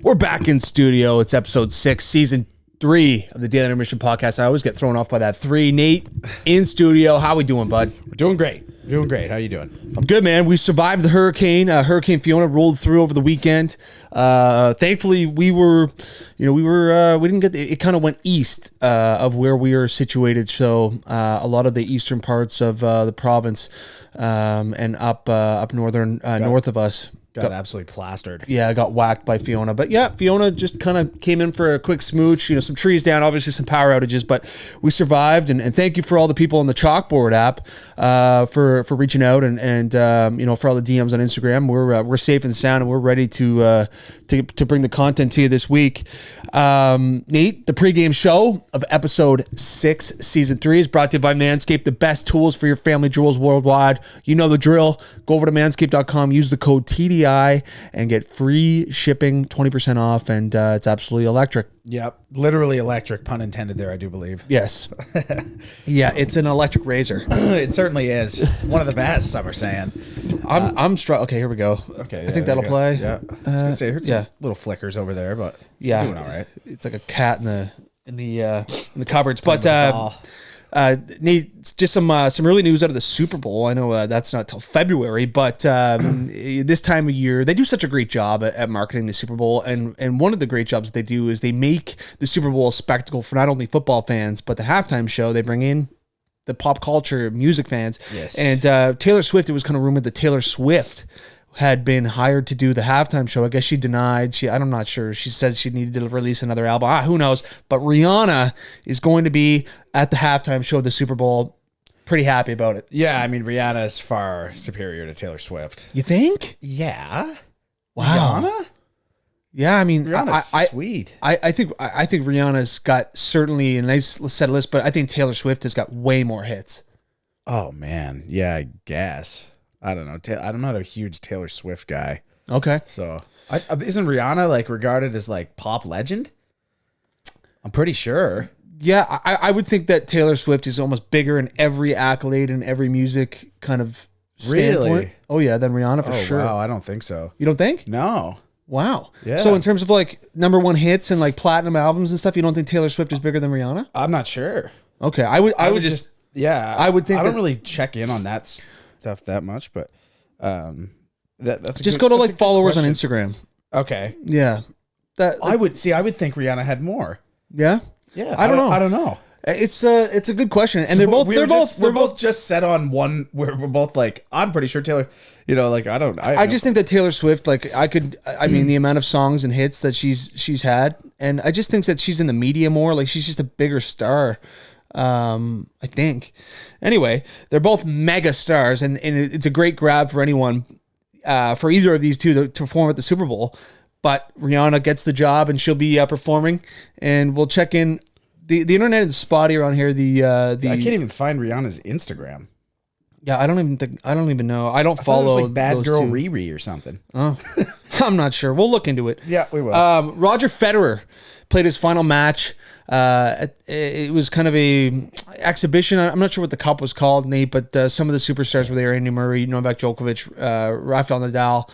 We're back in studio. It's episode 6, season 3 of the Daily Intermission podcast. I always get thrown off by that 3. Nate, in studio. How we doing, bud? We're doing great. How you doing? I'm good, man. We survived the hurricane. Hurricane Fiona rolled through over the weekend. Thankfully, we didn't get it kind of went east of where we are situated. So a lot of the eastern parts of the province and up northern north of us Got absolutely plastered. Yeah, I got whacked by Fiona. But yeah, Fiona just kind of came in for a quick smooch. You know, some trees down, obviously some power outages, but we survived. And thank you for all the people on the Chalkboard app for reaching out and for all the DMs on Instagram. We're safe and sound, and we're ready to bring the content to you this week. Nate, the pregame show of episode 6, season 3 is brought to you by Manscaped, the best tools for your family jewels worldwide. You know the drill. Go over to manscaped.com, use the code TDI, and get free shipping, 20% off, and it's absolutely electric. Yep, literally electric, pun intended there, I do believe. Yes. Yeah, it's an electric razor. It certainly is. One of the best, some are saying. I'm okay, here we go. Okay, I think that'll play. Yeah, I was gonna say, I heard some little flickers over there, but yeah, doing all right. It's like a cat in the cupboards. But Nate, just some early news out of the Super Bowl. I know that's not till February, but this time of year they do such a great job at marketing the Super Bowl, and one of the great jobs that they do is they make the Super Bowl a spectacle for not only football fans, but the halftime show they bring in the pop culture music fans. Yes. And Taylor Swift, it was kind of rumored that Taylor Swift had been hired to do the halftime show. I guess she denied. I'm not sure. She said she needed to release another album. Who knows? But Rihanna is going to be at the halftime show of the Super Bowl. Pretty happy about it. Yeah, I mean, Rihanna is far superior to Taylor Swift. You think? Yeah. Wow. Rihanna? Yeah, I mean, Rihanna's sweet. I think Rihanna's got certainly a nice set list, but I think Taylor Swift has got way more hits. Oh, man. Yeah, I guess. I don't know. I'm not a huge Taylor Swift guy. Okay. So, isn't Rihanna like regarded as like pop legend? I'm pretty sure. Yeah, I would think that Taylor Swift is almost bigger in every accolade and every music kind of standpoint. Really? Oh yeah, than Rihanna for sure. Wow, I don't think so. You don't think? No. Wow. Yeah. So in terms of like number 1 hits and like platinum albums and stuff, you don't think Taylor Swift is bigger than Rihanna? I'm not sure. Okay, I would just yeah. I would think I don't really check in on that stuff that much, but that's just go to like followers on Instagram. Okay. Yeah. I would think Rihanna had more. Yeah. Yeah. I don't know. I don't know. It's a good question, and So they're both just set on one. We're both like, I'm pretty sure Taylor. You know, like I just think that Taylor Swift, like I mean, the amount of songs and hits that she's had, and I just think that she's in the media more. Like she's just a bigger star. I think. Anyway, they're both mega stars, and it's a great grab for anyone, for either of these two to perform at the Super Bowl. But Rihanna gets the job, and she'll be performing, and we'll check in. The internet is spotty around here. I can't even find Rihanna's Instagram. Yeah, I don't even know. I don't follow. It was like Bad those Girl two. Riri or something. Oh, I'm not sure. We'll look into it. Yeah, we will. Roger Federer played his final match. It was kind of a exhibition. I'm not sure what the cup was called, Nate, but some of the superstars were there: Andy Murray, Novak Djokovic, Rafael Nadal,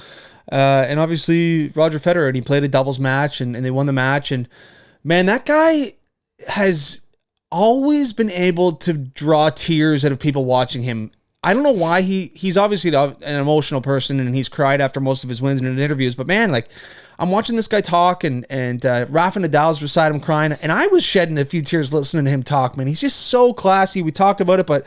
and obviously Roger Federer. And he played a doubles match, and they won the match. And man, that guy has always been able to draw tears out of people watching him. I don't know why he's obviously an emotional person, and he's cried after most of his wins in interviews. But man, like I'm watching this guy talk, and Rafa Nadal's beside him crying, and I was shedding a few tears listening to him talk. Man, he's just so classy. We talked about it, but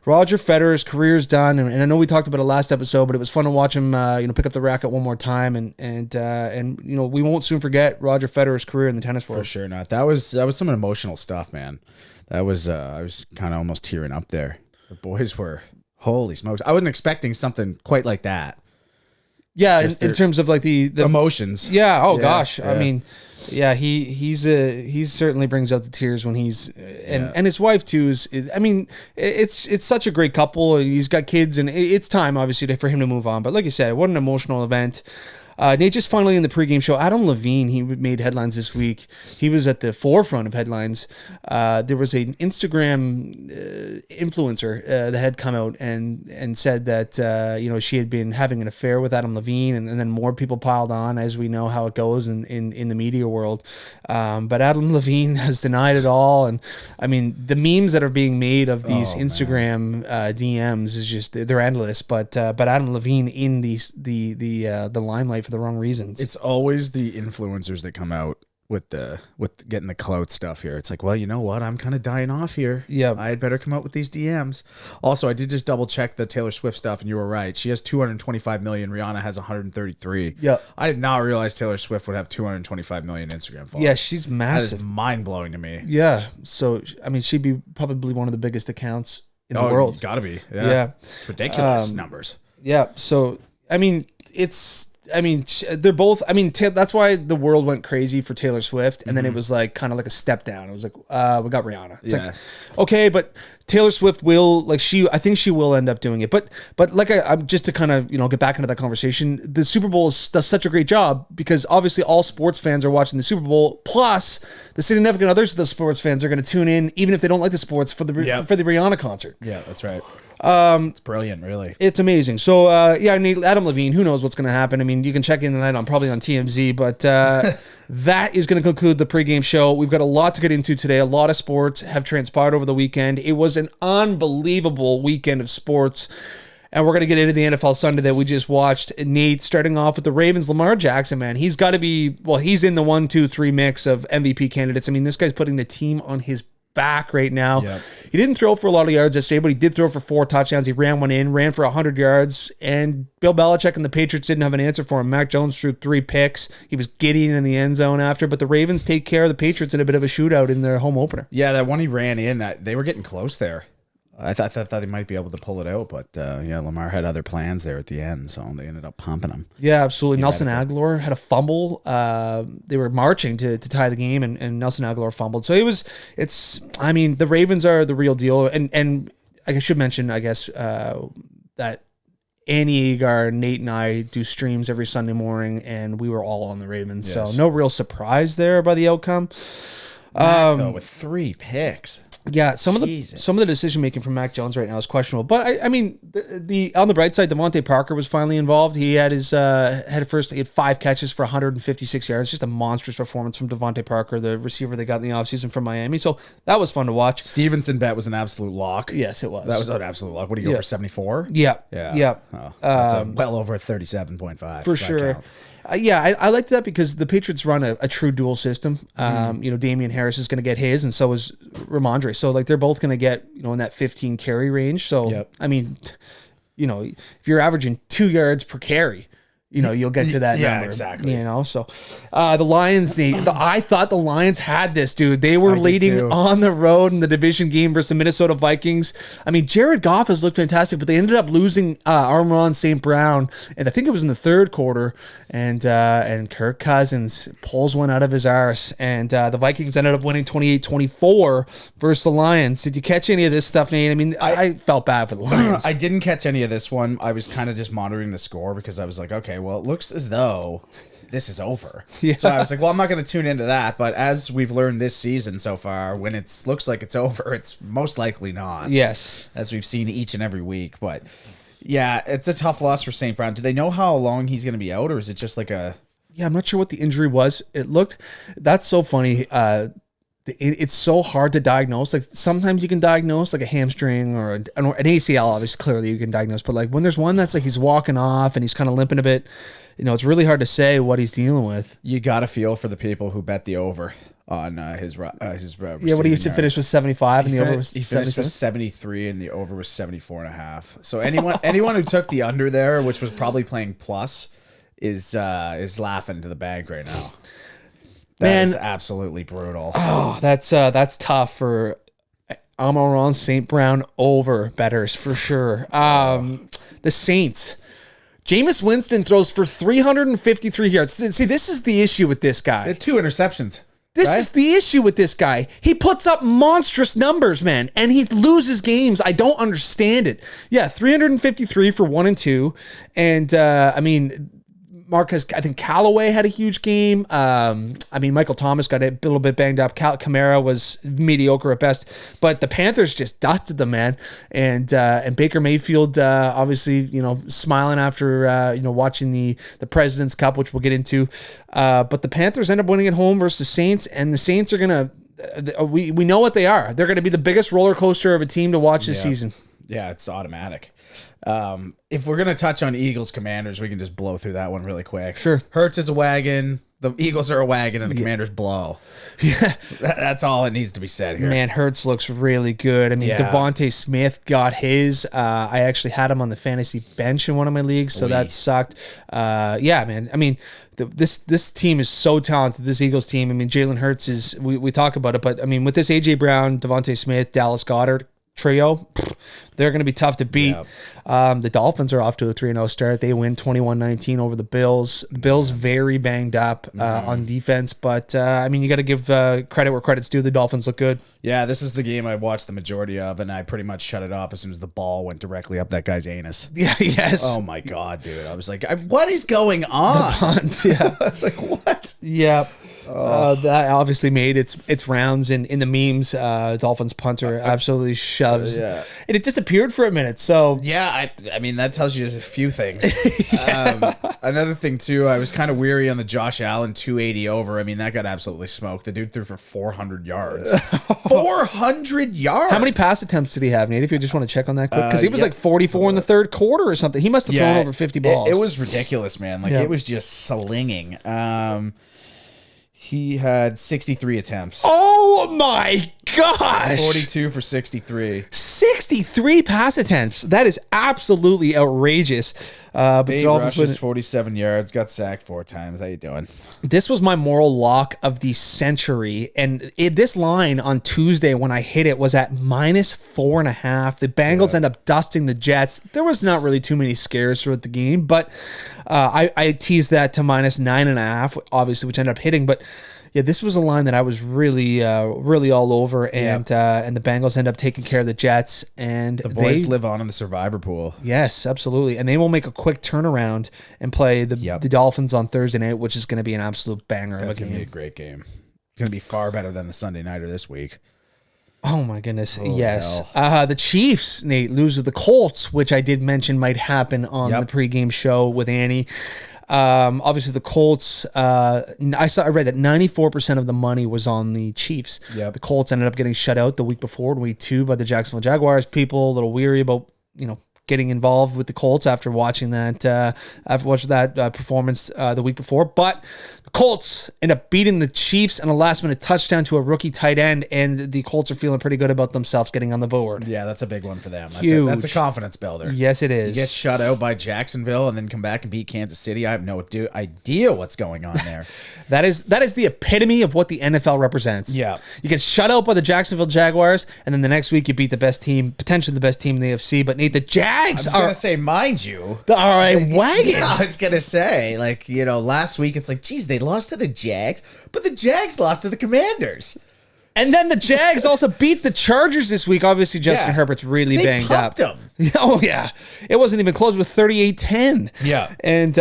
Roger Federer's career's done, and I know we talked about it last episode, but it was fun to watch him, pick up the racket one more time, and we won't soon forget Roger Federer's career in the tennis world. For sure not. That was some emotional stuff, man. That was I was kind of almost tearing up there. The boys were. Holy smokes. I wasn't expecting something quite like that. Yeah, in terms of like the emotions. Yeah, oh gosh. Yeah. I mean, yeah, he certainly brings out the tears when he's and his wife too is I mean, it's such a great couple. He's got kids, and it's time obviously for him to move on. But like you said, what an emotional event. Nate, just finally in the pregame show, Adam Levine, he made headlines this week. He was at the forefront of headlines. There was an Instagram influencer that had come out and said that she had been having an affair with Adam Levine, and then more people piled on, as we know how it goes in the media world. But Adam Levine has denied it all, and I mean the memes that are being made of these Instagram DMs is just, they're endless. But Adam Levine in the limelight for the wrong reasons. It's always the influencers that come out with getting the clout stuff here. It's like, well, you know what? I'm kind of dying off here. Yeah, I had better come out with these DMs. Also, I did just double check the Taylor Swift stuff, and you were right. She has 225 million. Rihanna has 133. Yeah, I did not realize Taylor Swift would have 225 million Instagram followers. Yeah, she's massive. That is mind blowing to me. Yeah, so I mean, she'd be probably one of the biggest accounts in the world. Got to be. Yeah, it's ridiculous numbers. Yeah, so I mean, they're both. I mean, that's why the world went crazy for Taylor Swift, and then it was like kind of like a step down. It was like, we got Rihanna. It's like, okay, but Taylor Swift will, like, I think she will end up doing it. But like I'm just to kind of get back into that conversation. The Super Bowl does such a great job because obviously all sports fans are watching the Super Bowl. Plus, the significant others of the sports fans are going to tune in even if they don't like the sports for the Rihanna concert. Yeah, that's right. It's brilliant, really. It's amazing. So, Adam Levine, who knows what's going to happen? I mean, you can check in tonight probably on TMZ, but that is going to conclude the pregame show. We've got a lot to get into today. A lot of sports have transpired over the weekend. It was an unbelievable weekend of sports. And we're going to get into the NFL Sunday that we just watched. Nate, starting off with the Ravens, Lamar Jackson, man. He's got to be, he's in the 1, 2, 3 mix of MVP candidates. I mean, this guy's putting the team on his back right now. Yep. He didn't throw for a lot of yards yesterday, but he did throw for 4 touchdowns. He ran one in, ran for 100 yards, and Bill Belichick and the Patriots didn't have an answer for him. Mac Jones threw 3 picks. He was giddying in the end zone after, but the Ravens take care of the Patriots in a bit of a shootout in their home opener. Yeah, that one he ran in, they were getting close there. I thought he might be able to pull it out, but Lamar had other plans there at the end, so they ended up pumping him. Yeah, absolutely. Nelson Aguilar had a fumble. They were marching to tie the game, and Nelson Aguilar fumbled. So the Ravens are the real deal. And I should mention, I guess, that Annie Agar, Nate, and I do streams every Sunday morning, and we were all on the Ravens. Yes. So no real surprise there by the outcome. Though, with 3 picks. Yeah, some of the decision making from Mac Jones right now is questionable. But I mean, the on the bright side, Devontae Parker was finally involved. He had he had 5 catches for 156 yards. Just a monstrous performance from Devontae Parker, the receiver they got in the offseason from Miami. So that was fun to watch. Stevenson bet was an absolute lock. Yes, it was. That was an absolute lock. What do you go for, 74? Yeah. Oh, that's well over 37.5 for sure. Count. I liked that because the Patriots run a true dual system. Damian Harris is going to get his, and so is Ramondre. So they're both going to get in that 15 carry range. So I mean, if you're averaging 2 yards per carry, you'll get to that number. Exactly. So the Lions, I thought the Lions had this, dude. They were leading on the road in the division game versus the Minnesota Vikings. I mean, Jared Goff has looked fantastic, but they ended up losing Amon-Ra St. Brown, and I think it was in the third quarter, and Kirk Cousins pulls one out of his arse, and the Vikings ended up winning 28-24 versus the Lions. Did you catch any of this stuff, Nate? I mean, I felt bad for the Lions. I didn't catch any of this one. I was kind of just monitoring the score because I was like, okay, well, it looks as though this is over. Yeah. So I was like, well, I'm not going to tune into that. But as we've learned this season so far, when it looks like it's over, it's most likely not. Yes. As we've seen each and every week. But yeah, it's a tough loss for St. Brown. Do they know how long he's going to be out, or is it just like a... Yeah, I'm not sure what the injury was. That's so funny. It's so hard to diagnose. Like sometimes you can diagnose like a hamstring or an ACL. Obviously, clearly you can diagnose. But like when there's one that's like he's walking off and he's kind of limping a bit, it's really hard to say what he's dealing with. You got to feel for the people who bet the over on his what do you finish with 75 and the over was 77? Finished with 73 and the over was 74.5. So anyone who took the under there, which was probably playing plus, is laughing to the bank right now. That is absolutely brutal. Oh, that's tough for Amon-Ra St. Brown over bettors for sure. The Saints. Jameis Winston throws for 353 yards. See, this is the issue with this guy. 2 interceptions. This is the issue with this guy. He puts up monstrous numbers, man, and he loses games. I don't understand it. Yeah, 353 for 1 and 2. And, Marcus, I think Callaway had a huge game. I mean, Michael Thomas got a little bit banged up. Kamara was mediocre at best, but the Panthers just dusted them, man. And Baker Mayfield, obviously, smiling after watching the President's Cup, which we'll get into. But the Panthers end up winning at home versus the Saints, and the Saints are gonna. We know what they are. They're going to be the biggest roller coaster of a team to watch this season. Yeah, it's automatic. If we're going to touch on Eagles Commanders, we can just blow through that one really quick. Sure. Hurts is a wagon. The Eagles are a wagon, and the Commanders blow. Yeah. That's all it needs to be said here. Man, Hurts looks really good. I mean, Devontae Smith got his. I actually had him on the fantasy bench in one of my leagues, so that sucked. Yeah, man. I mean, this team is so talented, this Eagles team. I mean, Jalen Hurts is, we talk about it, but I mean, with this A.J. Brown, Devontae Smith, Dallas Goedert trio, they're going to be tough to beat. The Dolphins are off to a 3-0 start. They win 21-19 over the Bills. The Bills very banged up on defense, but I mean, you got to give credit where credit's due. The Dolphins look good. Yeah, this is the game I watched the majority of, and I pretty much shut it off as soon as the ball went directly up that guy's anus. Yeah, yes. Oh my God, dude. I was like, what is going on? The punt, yeah. I was like, what? Yeah. That obviously made its rounds in the memes. Dolphins punter absolutely shoves. And it disappeared for a minute. So yeah, I mean, that tells you just a few things. Another thing too, I was kind of weary on the Josh Allen 280 over. I mean, that got absolutely smoked. The dude threw for 400 yards. 400 yards. How many pass attempts did he have, Nate? If you just want to check on that quick, because he was like 44 in the third quarter or something. He must have thrown over 50 balls. It was ridiculous, man. Like it was just slinging. He had 63 attempts. Oh my gosh. 42 for 63. 63 pass attempts. That is absolutely outrageous. But 8 rushes, 47 yards, got sacked 4 times. How you doing? This was my moral lock of the century. And this line on Tuesday when I hit it was at -4.5. The Bengals end up dusting the Jets. There was not really too many scares throughout the game, but I teased that to -9.5, obviously, which ended up hitting. But yeah, this was a line that I was really, really all over, and the Bengals end up taking care of the Jets, and the boys live on in the survivor pool. Yes, absolutely, and they will make a quick turnaround and play the Dolphins on Thursday night, which is going to be an absolute banger of a game. That's going to be a great game. It's going to be far better than the Sunday nighter this week. Oh my goodness, yes. The Chiefs, Nate, lose to the Colts, which I did mention might happen on the pregame show with Annie. Obviously the Colts, I read that 94% of the money was on the Chiefs. The Colts ended up getting shut out the week before in week 2 by the Jacksonville Jaguars. People a little weary about, getting involved with the Colts after watching that performance the week before. But the Colts end up beating the Chiefs in a last-minute touchdown to a rookie tight end, and the Colts are feeling pretty good about themselves getting on the board. Yeah, that's a big one for them. Huge. That's a confidence builder. Yes, it is. You get shut out by Jacksonville and then come back and beat Kansas City. I have no idea what's going on there. That is the epitome of what the NFL represents. Yeah. You get shut out by the Jacksonville Jaguars, and then the next week you beat the best team, potentially the best team in the AFC. But Nate, the Jags I was going to say, mind you. All right, wagon. Yeah, I was going to say, last week it's like, geez, they lost to the Jags, but the Jags lost to the Commanders. And then the Jags also beat the Chargers this week. Obviously, Justin Herbert's really banged up. They pumped them. Oh, yeah. It wasn't even close with 38-10. Yeah. And,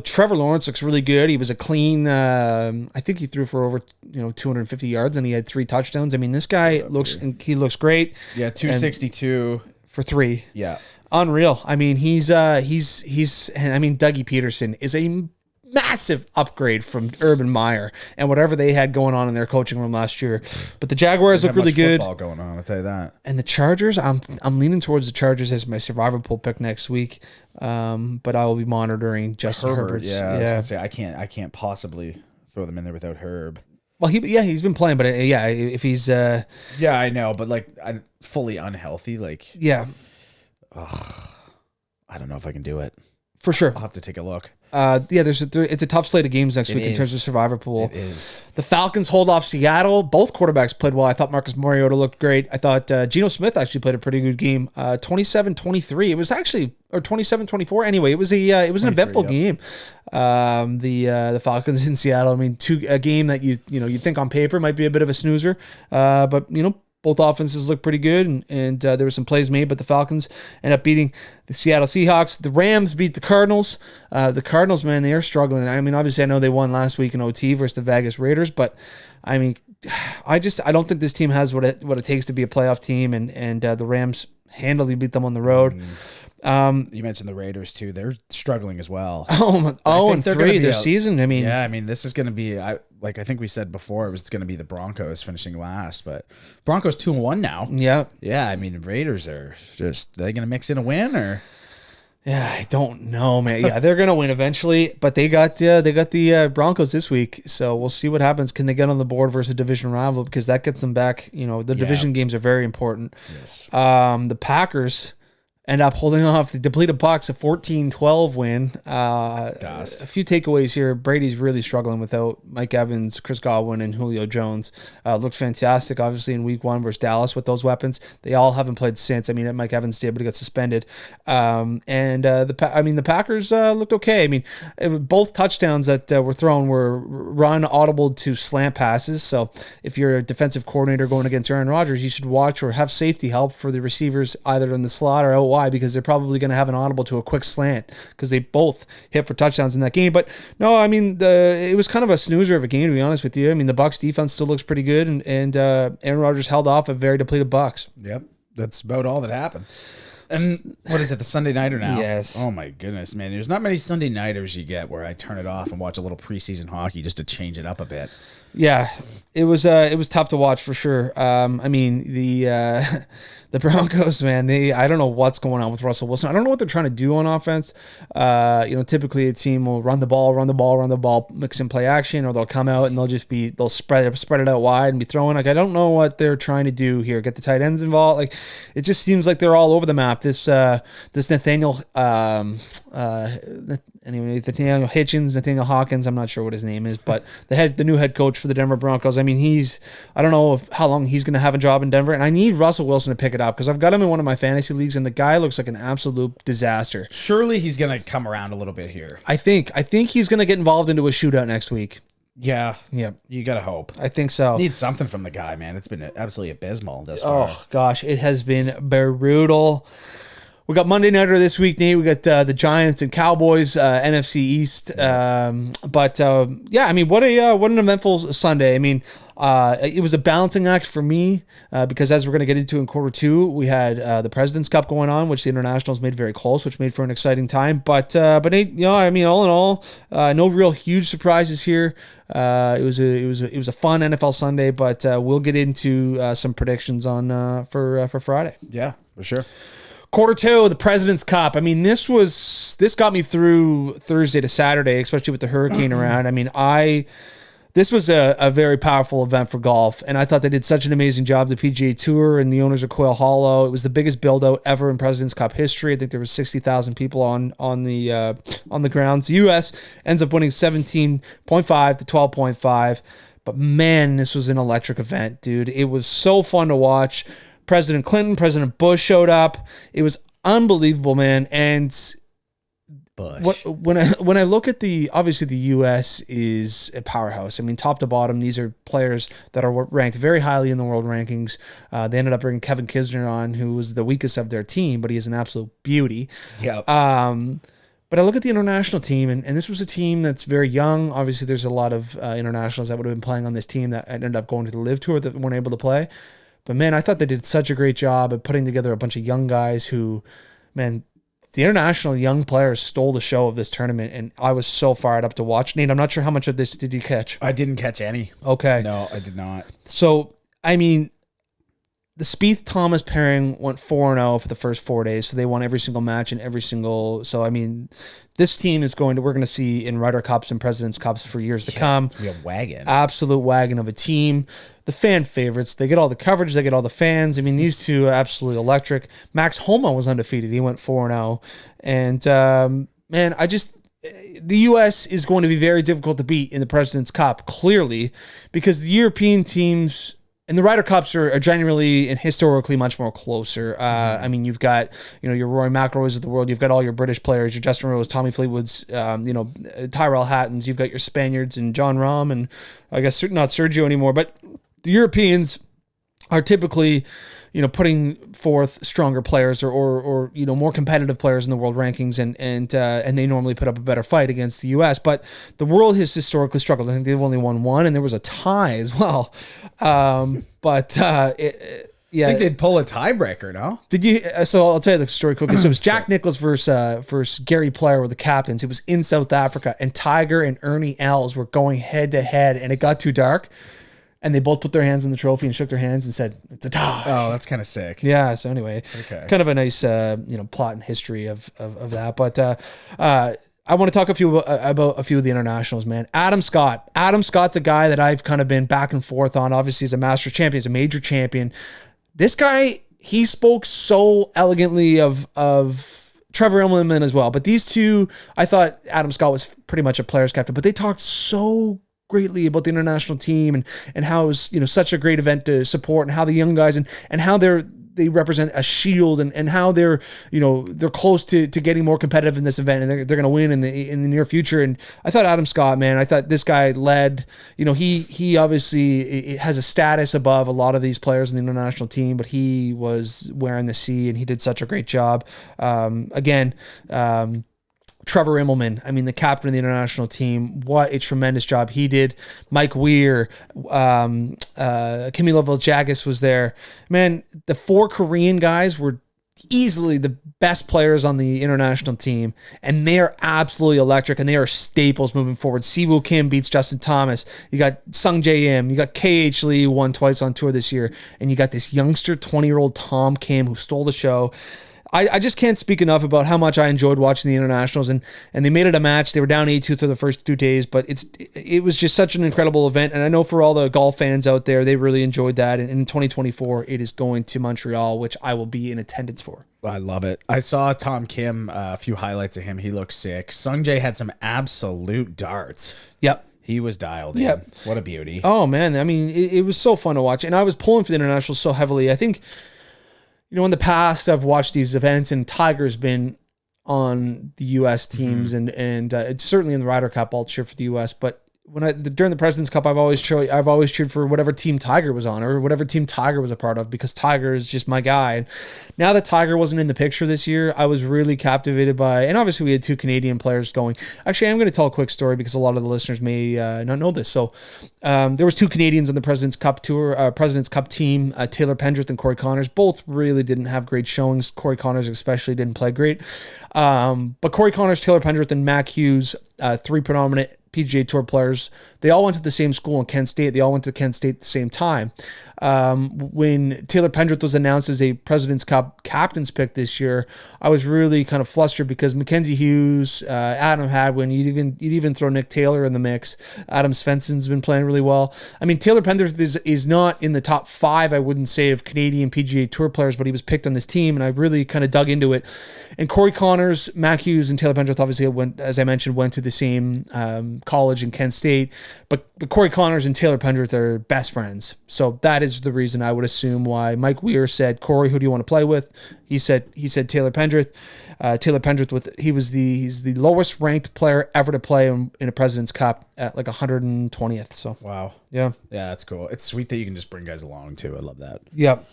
Trevor Lawrence looks really good. He was a clean, I think he threw for over, 250 yards, and he had 3 touchdowns. I mean, this guy looks great. Yeah, 262. For 3. Yeah. Unreal. I mean, he's Dougie Peterson is a massive upgrade from Urban Meyer and whatever they had going on in their coaching room last year. But the Jaguars look really good. Football going on, I'll tell you that. And the Chargers, I'm leaning towards the Chargers as my survivor pool pick next week. But I will be monitoring Justin Herbert's. Yeah, I was gonna say I can't possibly throw them in there without Herb. Well, he's been playing, but if he's yeah, I know, but I'm fully unhealthy, I don't know if I can do it. For sure. I'll have to take a look. It's a tough slate of games next week in terms of survivor pool. It is. The Falcons hold off Seattle. Both quarterbacks played well. I thought Marcus Mariota looked great. I thought Geno Smith actually played a pretty good game. 27-23. It was actually, or 27-24. Anyway, it was an eventful game. The Falcons in Seattle. I mean, a game that you think on paper might be a bit of a snoozer. But Both offenses look pretty good, and there were some plays made, but the Falcons end up beating the Seattle Seahawks. The Rams beat the Cardinals. The Cardinals, man, they are struggling. I mean, obviously, I know they won last week in OT versus the Vegas Raiders, but I mean, I don't think this team has what it takes to be a playoff team, and the Rams handily beat them on the road. You mentioned the Raiders too; they're struggling as well. 0-3 their season. I mean, yeah, I mean, this is going to be I think we said before, it was going to be the Broncos finishing last, but Broncos 2-1 now. Yeah. I mean, the Raiders are just they going to mix in a win or. Yeah, I don't know, man. Yeah, they're gonna win eventually, but they got the Broncos this week, so we'll see what happens. Can they get on the board versus a division rival, because that gets them back? You know, the division games are very important. Yes. The Packers end up holding off the depleted Bucs, a 14-12 win. A few takeaways here. Brady's really struggling without Mike Evans, Chris Godwin, and Julio Jones. Looked fantastic, obviously, in week 1 versus Dallas with those weapons. They all haven't played since. I mean, Mike Evans did, but he got suspended. The Packers looked okay. I mean, both touchdowns that were thrown were run audible to slant passes. So if you're a defensive coordinator going against Aaron Rodgers, you should watch or have safety help for the receivers either in the slot or out. Why? Because they're probably going to have an audible to a quick slant, because they both hit for touchdowns in that game. But no, I mean, it was kind of a snoozer of a game, to be honest with you. I mean, the Bucs defense still looks pretty good, and Aaron Rodgers held off a very depleted Bucs. Yep, that's about all that happened. And what is it, the Sunday nighter now? Yes. Oh my goodness, man. There's not many Sunday nighters you get where I turn it off and watch a little preseason hockey just to change it up a bit. Yeah, it was tough to watch for sure. I mean, the Broncos, man, I don't know what's going on with Russell Wilson. I don't know what they're trying to do on offense. Typically a team will run the ball, mix in play action, or they'll come out and they'll spread it out wide and be throwing. Like, I don't know what they're trying to do here. Get the tight ends involved. Like, it just seems like they're all over the map. This Nathaniel Nathaniel Hawkins, I'm not sure what his name is, but the new head coach for the Denver Broncos. I mean, I don't know how long he's going to have a job in Denver, and I need Russell Wilson to pick it up, because I've got him in one of my fantasy leagues, and the guy looks like an absolute disaster. Surely he's going to come around a little bit here. I think he's going to get involved into a shootout next week. Yeah. Yeah. You got to hope. I think so. Need something from the guy, man. It's been absolutely abysmal this far. Oh, gosh. It has been brutal. We got Monday Nighter this week, Nate. We got the Giants and Cowboys, NFC East. I mean, what an eventful Sunday. I mean, it was a balancing act for me because, as we're going to get into in quarter 2, we had the President's Cup going on, which the Internationals made very close, which made for an exciting time. But Nate, I mean, all in all, no real huge surprises here. It was a fun NFL Sunday, but we'll get into some predictions on for Friday. Yeah, for sure. Quarter 2, the President's Cup. I mean, this got me through Thursday to Saturday, especially with the hurricane around. I mean, this was a very powerful event for golf, and I thought they did such an amazing job. The PGA Tour and the owners of Quail Hollow. It was the biggest build-out ever in President's Cup history. I think there was 60,000 people on the grounds. The U.S. ends up winning 17.5 to 12.5. But man, this was an electric event, dude. It was so fun to watch. President Clinton, President Bush showed up. It was unbelievable, man. And when I look at obviously the U.S. is a powerhouse. I mean, top to bottom, these are players that are ranked very highly in the world rankings. They ended up bringing Kevin Kisner on, who was the weakest of their team, but he is an absolute beauty. Yeah. But I look at the international team, and this was a team that's very young. Obviously, there's a lot of internationals that would have been playing on this team that ended up going to the Live Tour that weren't able to play. But, man, I thought they did such a great job of putting together a bunch of young guys who, man, the international young players stole the show of this tournament, and I was so fired up to watch. Nate, I'm not sure how much of this did you catch? I didn't catch any. Okay. No, I did not. So, I mean, the Spieth-Thomas pairing went 4-0 for the first 4 days, so they won every single match and every single... So, I mean, this team we're going to see in Ryder Cups and President's Cups for years to come. It's going to be a wagon. Absolute wagon of a team. The fan favorites, they get all the coverage, they get all the fans. I mean, these two are absolutely electric. Max Homa was undefeated. He went 4-0. And, man, the U.S. is going to be very difficult to beat in the President's Cup, clearly, because the European teams... And the Ryder Cups are generally and historically much more closer. I mean, you've got, your Rory McIlroys of the world. You've got all your British players, your Justin Rose, Tommy Fleetwoods, Tyrell Hattons. You've got your Spaniards and John Rahm, and I guess not Sergio anymore. But the Europeans are typically, putting forth stronger players or more competitive players in the world rankings, and they normally put up a better fight against the U.S. But the world has historically struggled. I think they've only won one, and there was a tie as well. Yeah, I think they'd pull a tiebreaker, no? Did you? So I'll tell you the story quickly. So it was Jack Nicklaus versus Gary Player were the captains. It was in South Africa, and Tiger and Ernie Els were going head to head, and it got too dark, and they both put their hands on the trophy and shook their hands and said, "It's a tie." Oh, that's kind of sick. Yeah. So anyway, kind of a nice plot and history of that. But I want to talk about a few of the internationals, man. Adam Scott. Adam Scott's a guy that I've kind of been back and forth on. Obviously, he's a master champion. He's a major champion. This guy, he spoke so elegantly of Trevor Immelman as well. But these two, I thought Adam Scott was pretty much a player's captain. But they talked so greatly about the international team and how it was such a great event to support, and how the young guys and how they represent a shield, and how they're close to getting more competitive in this event, and they're going to win in the near future. And I thought Adam Scott, man, I thought this guy led. He obviously has a status above a lot of these players in the international team, but he was wearing the C, and he did such a great job. Trevor Immelman, I mean, the captain of the international team, what a tremendous job he did. Mike Weir, Camilo Viljagis was there. Man, the 4 Korean guys were easily the best players on the international team, and they are absolutely electric, and they are staples moving forward. Siwoo Kim beats Justin Thomas. You got Sung Jae Im. You got KH Lee, who won twice on tour this year, and you got this youngster 20-year-old Tom Kim who stole the show. I just can't speak enough about how much I enjoyed watching the internationals, and they made it a match. They were down 8-2 through the first 2 days, but it was just such an incredible event, and I know for all the golf fans out there, they really enjoyed that. And in 2024, it is going to Montreal, which I will be in attendance for. I love it. I saw Tom Kim, a few highlights of him. He looked sick. Sung Jae had some absolute darts. Yep. He was dialed in. Yep. What a beauty. Oh, man. I mean, it was so fun to watch, and I was pulling for the internationals so heavily. I think, in the past, I've watched these events, and Tiger's been on the U.S. teams, and it's certainly in the Ryder Cup, I'll cheer for the U.S. But during the President's Cup, I've always cheered for whatever team Tiger was on, or whatever team Tiger was a part of, because Tiger is just my guy. And now that Tiger wasn't in the picture this year, I was really captivated by, and obviously we had 2 Canadian players going. Actually, I'm going to tell a quick story because a lot of the listeners may not know this. So there was 2 Canadians on the President's Cup tour, President's Cup team, Taylor Pendrith and Corey Connors. Both really didn't have great showings. Corey Connors especially didn't play great. But Corey Connors, Taylor Pendrith, and Mac Hughes, 3 predominant PGA Tour players, they all went to the same school in Kent State. They all went to Kent State at the same time. When Taylor Pendrith was announced as a President's Cup captain's pick this year, I was really kind of flustered because Mackenzie Hughes, Adam Hadwin, you'd even throw Nick Taylor in the mix. Adam Svensson's been playing really well. I mean, Taylor Pendrith is not in the top 5, I wouldn't say, of Canadian PGA Tour players, but he was picked on this team, and I really kind of dug into it. And Corey Connors, Mac Hughes, and Taylor Pendrith obviously went to the same college in Kent State, but Corey Connors and Taylor Pendrith are best friends. So that is the reason I would assume why Mike Weir said, "Corey, who do you want to play with?" He said Taylor Pendrith. Taylor Pendrith he's the lowest ranked player ever to play in a President's Cup at like 120th. So wow, yeah, that's cool. It's sweet that you can just bring guys along too. I love that. Yep.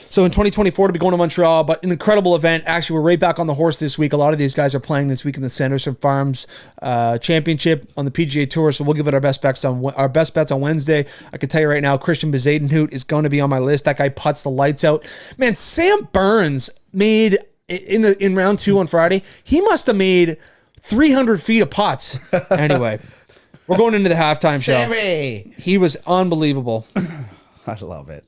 So in 2024 to be going to Montreal, but an incredible event. Actually, we're right back on the horse this week. A lot of these guys are playing this week in the Sanderson Farms Championship on the PGA Tour. So we'll give it our best bets on Wednesday. I can tell you right now, Christian Bezadenhout is going to be on my list. That guy puts the lights out. Man, Sam Burns made in round 2 on Friday. He must have made 300 feet of putts. Anyway, we're going into the halftime show. He was unbelievable. I love it.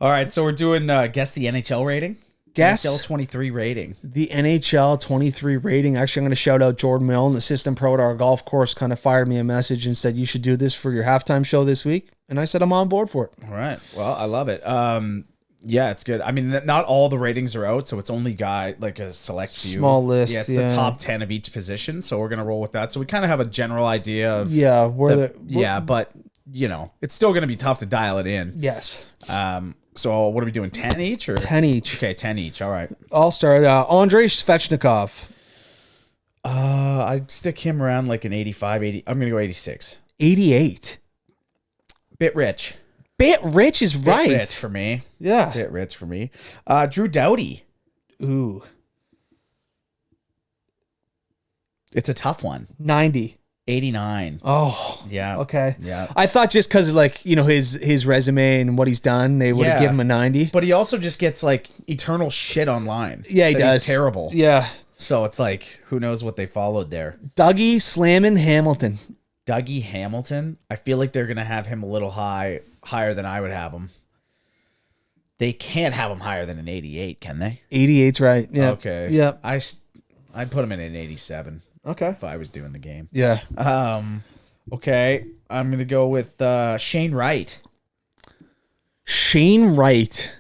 All right, so we're doing guess the NHL rating. Guess NHL 23 rating. The NHL 23 rating. Actually, I'm going to shout out Jordan Milne, assistant pro at our golf course, kind of fired me a message and said, you should do this for your halftime show this week. And I said, I'm on board for it. All right. Well, I love it. Yeah, it's good. I mean, not all the ratings are out, so it's only got like a select few. Small list. Yeah, it's the top 10 of each position, so we're going to roll with that. So we kind of have a general idea of... Yeah, but, it's still going to be tough to dial it in. Yes. So what are we doing, 10 each? Or 10 each. Okay, 10 each. All right. I'll start. Andrei Svechnikov. I'd stick him around like an 85, 80. I'm going to go 86. 88. Bit rich. Bit rich is right. Bit rich for me. Yeah. Bit rich for me. Drew Doughty. Ooh. It's a tough one. 90. 89. Oh. Yeah. Okay. Yeah. I thought just because of like, you know, his resume and what he's done, they would have given him a 90. But he also just gets like eternal shit online. Yeah, he does. He's terrible. Yeah. So it's like, who knows what they followed there. Dougie slamming Hamilton. Dougie Hamilton. I feel like they're going to have him a little higher than I would have him. They can't have him higher than an 88, can they? 88's right. Yeah. Okay. Yeah. I'd put him in an 87. Okay. If I was doing the game. Yeah. Okay. I'm going to go with Shane Wright. Shane Wright.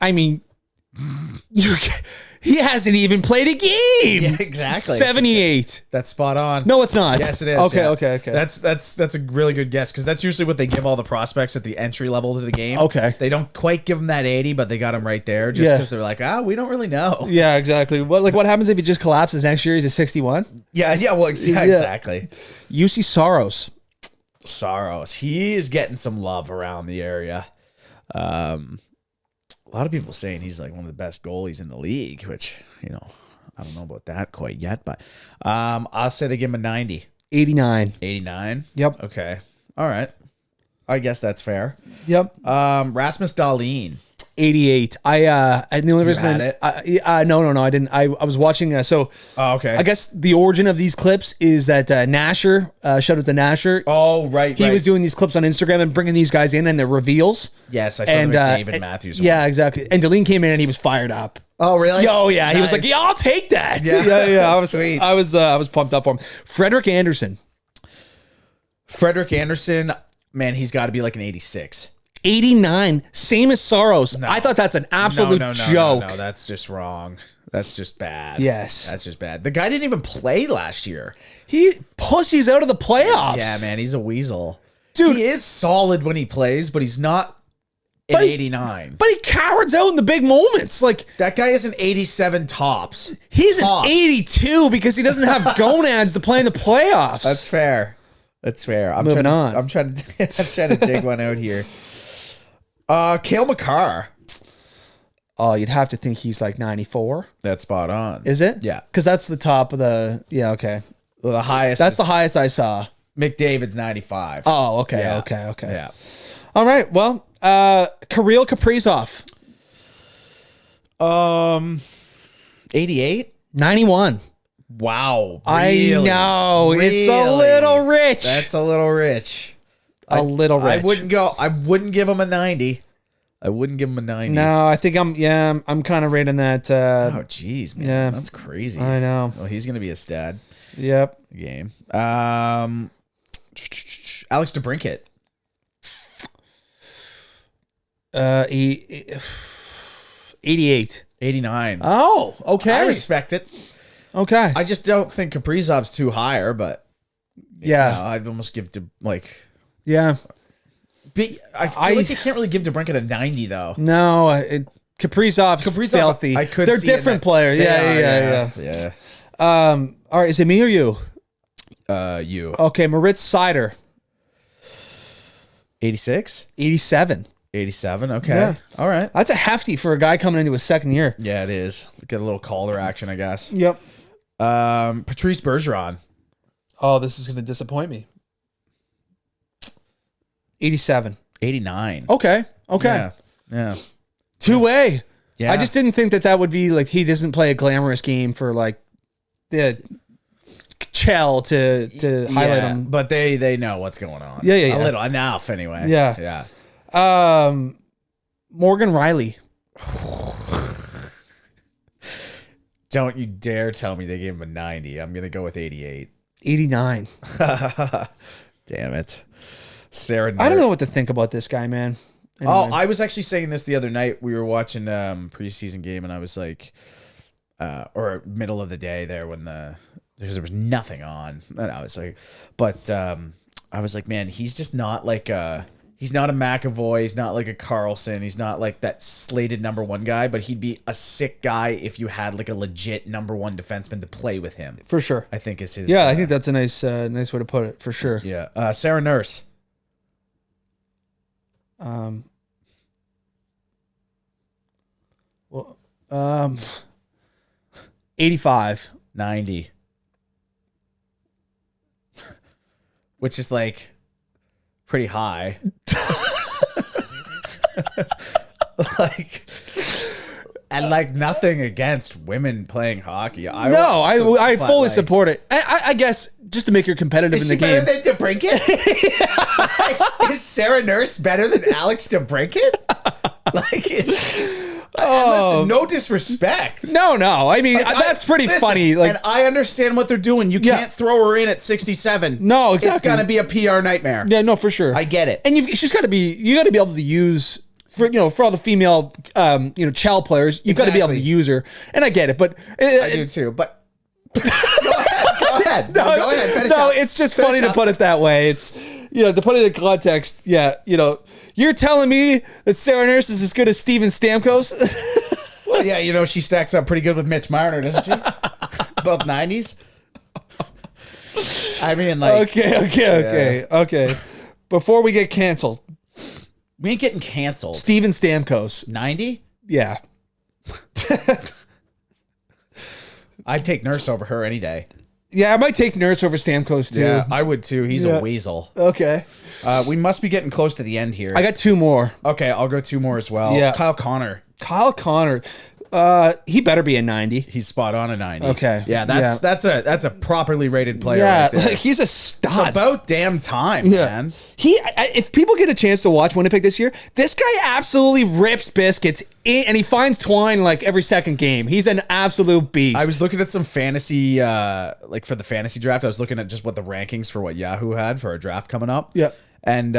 I mean, he hasn't even played a game. Yeah, exactly. 78. That's spot on. No, it's not. Yes, it is. Okay, yeah. okay. That's a really good guess because that's usually what they give all the prospects at the entry level to the game. Okay. They don't quite give them that 80, but they got him right there just because they're like, we don't really know. Yeah, exactly. What happens if he just collapses next year? He's a 61. Yeah. Well, exactly. UC Soros. He is getting some love around the area. A lot of people saying he's like one of the best goalies in the league, which, you know, I don't know about that quite yet, but I'll say they give him a 90. 89. 89? Yep. Okay. All right. I guess that's fair. Yep. Rasmus Dahlin. 88. And the only reason had no, I didn't. I was watching. Oh, okay. I guess the origin of these clips is that Nasher, shout out to Nasher. Oh, right. He was doing these clips on Instagram and bringing these guys in and their reveals. Yes, I saw the David Matthews one. Yeah, exactly. And Dahlin came in and he was fired up. Oh, really? Oh, yeah. He was Nice. like, yeah, I'll take that. Yeah, I was sweet. I was pumped up for him. Frederik Andersen. Frederik Andersen, man, he's got to be like an 86. 89, same as Soros. No. I thought that's an absolute joke. No, that's just wrong. That's just bad. Yes. That's just bad. The guy didn't even play last year. He pussies out of the playoffs. Yeah, man, he's a weasel. Dude. He is solid when he plays, but he's not an 89. But he cowards out in the big moments. Like, That guy is an 87 tops. he's Tops. an 82 because he doesn't have gonads to play in the playoffs. That's fair. That's fair. Moving on. I'm trying to dig one out here. Cale Makar. Oh, you'd have to think he's like 94. That's spot on. Is it? Yeah. Because that's the top of the... Yeah, okay. Well, the highest. That's the highest I saw. McDavid's 95. Oh, okay, Yeah. okay. Yeah. All right, well, Kirill Kaprizov. 88? 91. Wow. I know. It's a little rich. That's a little rich. A little rich. I wouldn't give him a 90. I wouldn't give him a 90. No, I think I'm kind of rating that. Oh, jeez, man. yeah. That's crazy. I know. Well, he's going to be a stud Yep. game. Alex DeBrincat. 88. 89. Oh, okay. I respect it. Okay. I just don't think Kaprizov's too higher, but Yeah. I'd almost give to like. Yeah. But I feel like you can't really give DeBrincat a 90 though. No, Kaprizov's filthy. I could They're see different it. players. They Yeah. are, yeah. All right, is it me or you? You. Okay, Moritz Seider. 86? 87. 87. Okay. Yeah. All right. That's a hefty for a guy coming into his second year. Yeah, it is. Get a little Calder action, I guess. Yep. Patrice Bergeron. Oh, this is going to disappoint me. 87. 89. Okay. Yeah. Two-way. Yeah. I just didn't think that would be like he doesn't play a glamorous game for like the Chell to highlight him. But they know what's going on. Yeah. A little enough anyway. Yeah. Yeah. Morgan Reilly. Don't you dare tell me they gave him a 90. I'm going to go with 88. 89. Damn it. Sarah. I don't know what to think about this guy, man. Anyway. Oh, I was actually saying this the other night. We were watching preseason game, and I was like, or middle of the day there because there was nothing on, and I was like, but I was like, man, he's just not like he's not a McAvoy, he's not like a Carlson, he's not like that slated number one guy, but he'd be a sick guy if you had like a legit number one defenseman to play with him. For sure. I think is his. Yeah, I think that's a nice way to put it. For sure. Yeah, Sarah Nurse. Well, 85. 90. Which is like pretty high. like, and like nothing against women playing hockey. I fully support it. I guess just to make her competitive in the game. Is she better than DeBrincat? Is Sarah Nurse better than Alex DeBrincat? Like, listen, no disrespect. No. I mean, that's pretty funny. Like, and I understand what they're doing. You can't throw her in at 67. No, exactly. It's gonna be a PR nightmare. Yeah, no, for sure. I get it. And you got to be able to use for all the female child players. You've got to be able to use her, and I get it. But I do too. But go ahead. Go ahead. Finish up. It's just funny to put it that way. It's to put it in context. Yeah, you're telling me that Sarah Nurse is as good as Steven Stamkos? Well, yeah, she stacks up pretty good with Mitch Marner, doesn't she? Both 90s. I mean, like... Okay. Before we get canceled. We ain't getting canceled. Steven Stamkos. 90? Yeah. I'd take Nurse over her any day. Yeah, I might take Nurse over Stamkos, too. Yeah, I would, too. He's a weasel. Okay. We must be getting close to the end here. I got 2 more. Okay, I'll go 2 more as well. Yeah. Kyle Connor. He better be a 90. He's spot on a 90. Okay. Yeah, that's a properly rated player right there. He's a stud. It's about damn time, man. If people get a chance to watch Winnipeg this year, this guy absolutely rips biscuits and he finds twine like every second game. He's an absolute beast. I was looking at some fantasy, like for the fantasy draft, I was looking at just what the rankings for what Yahoo had for a draft coming up. Yeah. And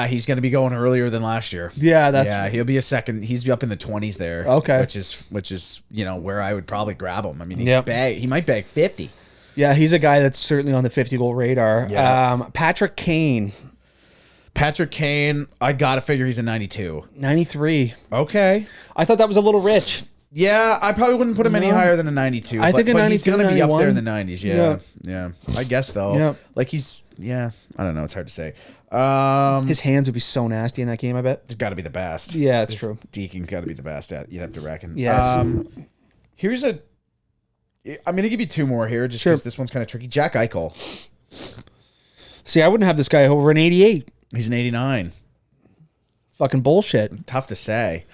he's going to be going earlier than last year. Yeah, he'll be a second. He's up in the 20s there. Okay, which is where I would probably grab him. I mean, he might bag 50. Yeah, he's a guy that's certainly on the 50 goal radar. Yeah. Patrick Kane, I gotta figure he's a 92. 93. Okay, I thought that was a little rich. Yeah, I probably wouldn't put him any higher than a 92. I think a 92, he's gonna be 91. up there in the 90s. Yeah. I guess though. Yeah. Like I don't know. It's hard to say. His hands would be so nasty in that game, I bet. It's got to be the best. Yeah, it's true. Deacon's got to be the best at. You'd have to reckon. Yes. I'm going to give you 2 more here, just because this one's kind of tricky. Jack Eichel. See, I wouldn't have this guy over an 88. He's an 89. Fucking bullshit. Tough to say.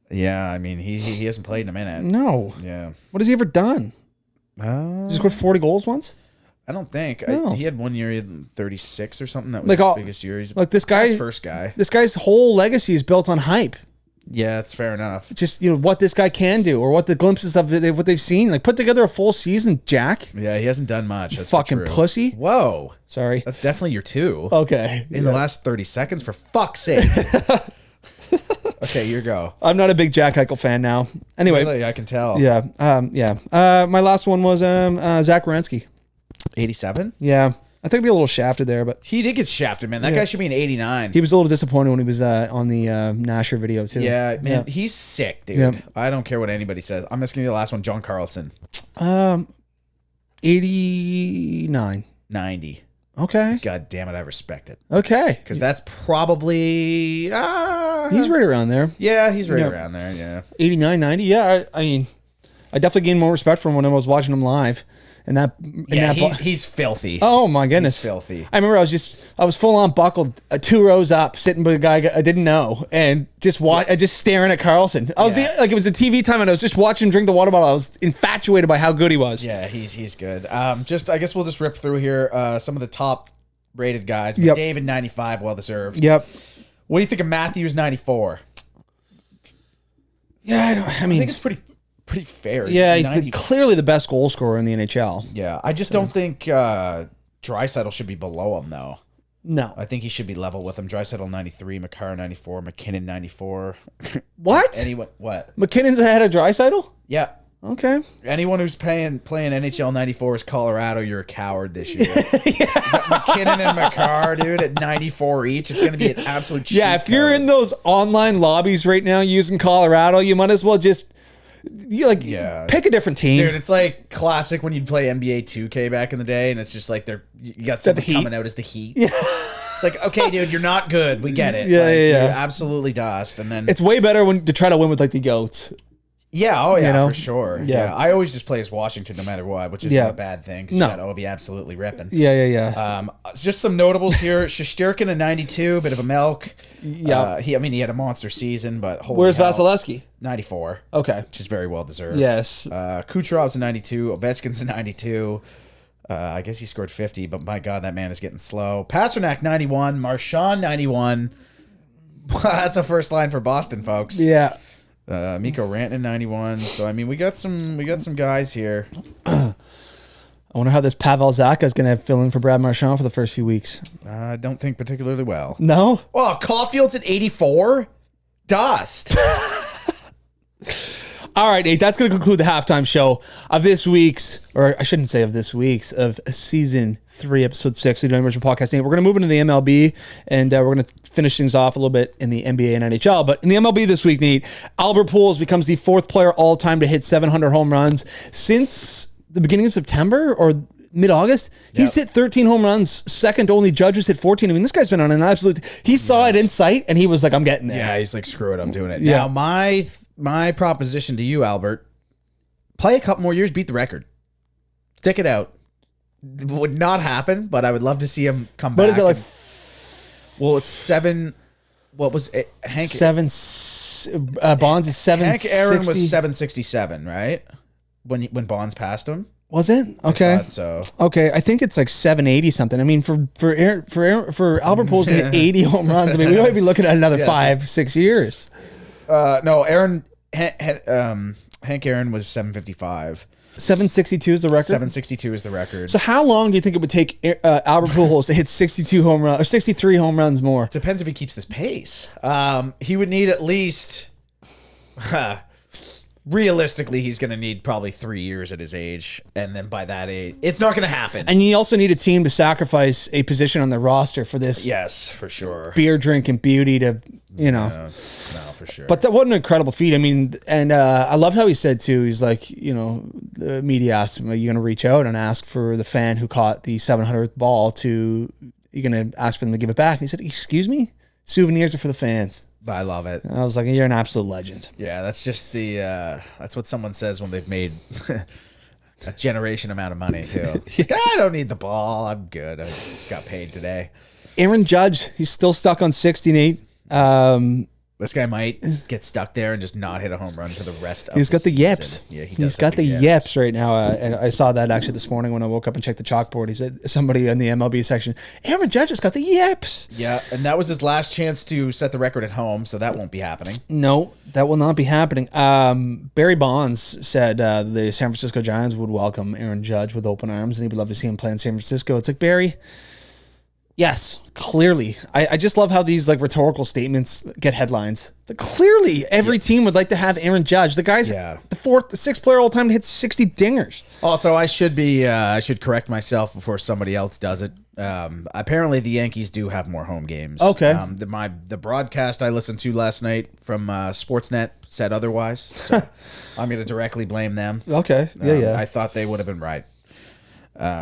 Yeah, I mean, he hasn't played in a minute. No. Yeah. What has he ever done? He scored 40 goals once? I don't think. No. He had 1 year, he had 36 or something. That was his biggest year. He's this guy, his first guy. This guy's whole legacy is built on hype. Yeah, that's fair enough. Just what this guy can do, or what the glimpses of what they've seen. Like, put together a full season, Jack. Yeah, he hasn't done much. That's fucking pussy. Whoa, sorry. That's definitely your 2. Okay, in the last 30 seconds, for fuck's sake. Okay, your go. I'm not a big Jack Eichel fan now. Anyway, really, I can tell. Yeah, my last one was Zach Werenski. 87. Yeah, I think I'd be a little shafted there, but he did get shafted, man. That guy should be an 89. He was a little disappointed when he was on the Nasher video too. Yeah, man, he's sick, dude. Yeah. I don't care what anybody says. I'm just gonna be the last one. John Carlson. 89. 90. Okay. God damn it, I respect it. Okay. Because that's probably he's right around there. Yeah, he's right around there. Yeah. 89, 90. Yeah, I mean, I definitely gained more respect from him when I was watching him live. And he's filthy. Oh my goodness, he's filthy. I remember I was full on buckled, 2 rows up, sitting with a guy I didn't know, and just staring at Carlson. I was like, it was a TV time, and I was just watching him drink the water bottle. I was infatuated by how good he was. Yeah, he's good. I guess we'll just rip through here. Some of the top rated guys. David 95, well deserved. Yep. What do you think of Matthews 94? Yeah, I think it's pretty fair. He's clearly the best goal scorer in the NHL. Yeah, I just don't think Draisaitl should be below him, though. No. I think he should be level with him. Draisaitl 93, Makar 94, McKinnon 94. What? What? McKinnon's ahead of Draisaitl? Yeah. Okay. Anyone who's playing NHL 94 is Colorado. You're a coward this year. McKinnon and Makar, dude, at 94 each. It's going to be an absolute cheat if you're in those online lobbies right now using Colorado, you might as well just... pick a different team. Dude, it's like classic when you'd play NBA 2K back in the day, and it's just like you got something coming out as the Heat. Yeah. It's like, okay, dude, you're not good. We get it. Yeah, like, yeah. You're absolutely dust. And then It's way better to try to win with like the goats. yeah, oh yeah, you know? for sure. Yeah. Yeah. I always just play as Washington no matter what, which isn't a bad thing. No. You gotta be absolutely ripping. Yeah. Just some notables here. Shesterkin in 92, bit of a milk. Yeah. He had a monster season, but holy Where's hell, Vasilevsky? 94. Okay. Which is very well deserved. Yes. Kucherov's in 92. Ovechkin's in 92. I guess he scored 50, but my God, that man is getting slow. Pasternak 91. Marchand 91. That's a first line for Boston, folks. Yeah. Mikko Rantanen 91. So I mean, we got some guys here. I wonder how this Pavel Zacha is going to fill in for Brad Marchand for the first few weeks. I don't think particularly well. No? Oh, Caulfield's at 84. Dust. All right, Nate, that's going to conclude the halftime show of this week's, or I shouldn't say of this week's, of season 3, episode 6 of the Intermission podcast. Nate, we're going to move into the MLB, and we're going to finish things off a little bit in the NBA and NHL. But in the MLB this week, Nate, Albert Pujols becomes the 4th player all time to hit 700 home runs since the beginning of September or mid-August. He's hit 13 home runs. Second only Judge hit 14. I mean, this guy's been on an absolute... He saw it in sight, and he was like, I'm getting there. Yeah, he's like, screw it, I'm doing it. Yeah. Now, my proposition to you, Albert, play a couple more years, beat the record. Stick it out. It would not happen, but I would love to see him come back. What is it like? Well, it's 7... What was it? Hank... Bonds is 760. Hank Aaron was 767, right? When Bonds passed him? Was it? Okay. I thought so. Okay, I think it's like 780 something. I mean, for Albert Pujols to hit 80 home runs, I mean, we might be looking at another 5-6 years. No, Hank Aaron was 755. 762 is the record. 762 is the record. So how long do you think it would take Albert Pujols to hit 62 home runs or 63 home runs more? Depends if he keeps this pace. He would need at least. Realistically, he's going to need probably 3 years at his age, and then by that age, it's not going to happen. And you also need a team to sacrifice a position on their roster for this. Yes, for sure. Beer drinking beauty to, No, for sure. But what an incredible feat. I mean, and I love how he said too. He's like, the media asked him, "Are you going to reach out and ask for the fan who caught the 700th ball to? You're going to ask for them to give it back?" And he said, "Excuse me, souvenirs are for the fans." I love it. I was like, "You're an absolute legend." Yeah, that's just that's what someone says when they've made a generation amount of money too. Yes. I don't need the ball. I'm good. I just got paid today. Aaron Judge, he's still stuck on 68. This guy might get stuck there and just not hit a home run for the rest of He's got the season. yips. Yeah, he's got the yips right now. And I saw that actually this morning when I woke up and checked the chalkboard. He said, somebody in the MLB section, Aaron Judge has got the yips. Yeah, and that was his last chance to set the record at home, so that won't be happening. No, that will not be happening. Barry Bonds said the San Francisco Giants would welcome Aaron Judge with open arms, and he would love to see him play in San Francisco. It's like, Barry... Yes, clearly. I just love how these like rhetorical statements get headlines. Clearly, every team would like to have Aaron Judge. The guy's the 6th player all time to hit 60 dingers. Also, I should correct myself before somebody else does it. Apparently, the Yankees do have more home games. Okay. The broadcast I listened to last night from Sportsnet said otherwise. So I'm going to directly blame them. Okay. Yeah. I thought they would have been right.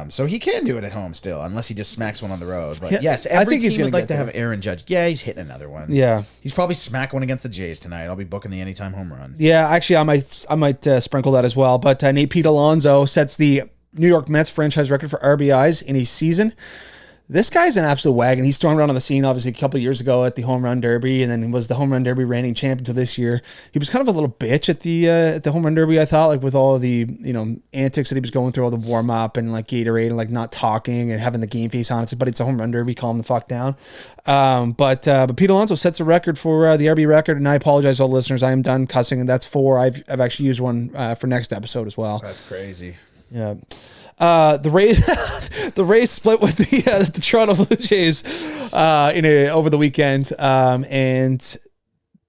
So he can do it at home still, unless he just smacks one on the road. But yes, every team would like to have Aaron Judge. Yeah, he's hitting another one. Yeah, he's probably smack one against the Jays tonight. I'll be booking the anytime home run. Yeah, actually, I might sprinkle that as well. But Nate Pete Alonso sets the New York Mets franchise record for RBIs in a season. This guy's an absolute wagon. He stormed around on the scene, obviously, a couple of years ago at the Home Run Derby, and then was the Home Run Derby reigning champ until this year. He was kind of a little bitch at the Home Run Derby, I thought, like with all the antics that he was going through, all the warm up and like Gatorade and like not talking and having the game face on. But it's a Home Run Derby, calm the fuck down. But Pete Alonso sets a record for the RB record, and I apologize to all the listeners. I am done cussing, and that's 4. I've actually used one for next episode as well. That's crazy. Yeah. The Rays split with the Toronto Blue Jays over the weekend, and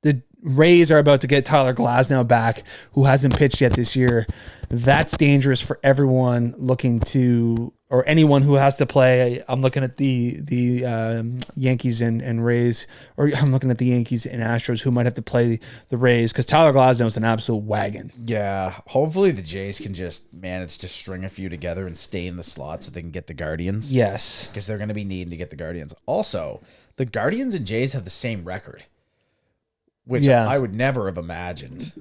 the Rays are about to get Tyler Glasnow back, who hasn't pitched yet this year. That's dangerous for everyone looking to, or anyone who has to play. I'm looking at the Yankees and Rays, or I'm looking at the Yankees and Astros who might have to play the Rays, because Tyler Glasnow is an absolute wagon. Yeah, hopefully the Jays can just manage to string a few together and stay in the slot so they can get the Guardians. Yes. Because they're going to be needing to get the Guardians. Also, the Guardians and Jays have the same record, which I would never have imagined.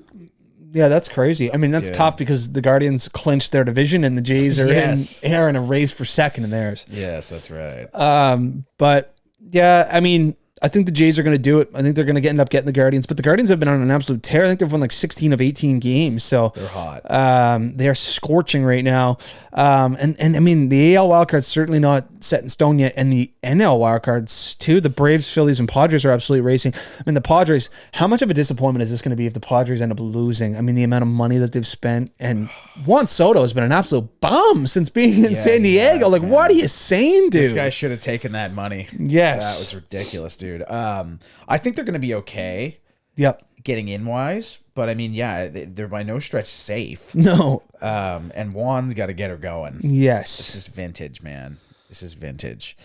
Yeah, that's crazy. I mean, that's tough because the Guardians clinched their division and the Jays are in a race for second in theirs. Yes, that's right. But yeah, I mean, I think the Jays are going to do it. I think they're going to end up getting the Guardians, but the Guardians have been on an absolute tear. I think they've won like 16 of 18 games, so they're hot. They are scorching right now. And I mean, the AL wildcard's certainly not set in stone yet, and the NL wildcards too. The Braves, Phillies, and Padres are absolutely racing. I mean, the Padres. How much of a disappointment is this going to be if the Padres end up losing? I mean, the amount of money that they've spent, and Juan Soto has been an absolute bum since being in San Diego. Like, what are you saying, dude? This guy should have taken that money. Yes, that was ridiculous, dude. I think they're going to be okay. Yep. Getting in wise, but I mean, yeah, they're by no stretch safe. No. And Juan's got to get her going. Yes. This is vintage, man. This is vintage.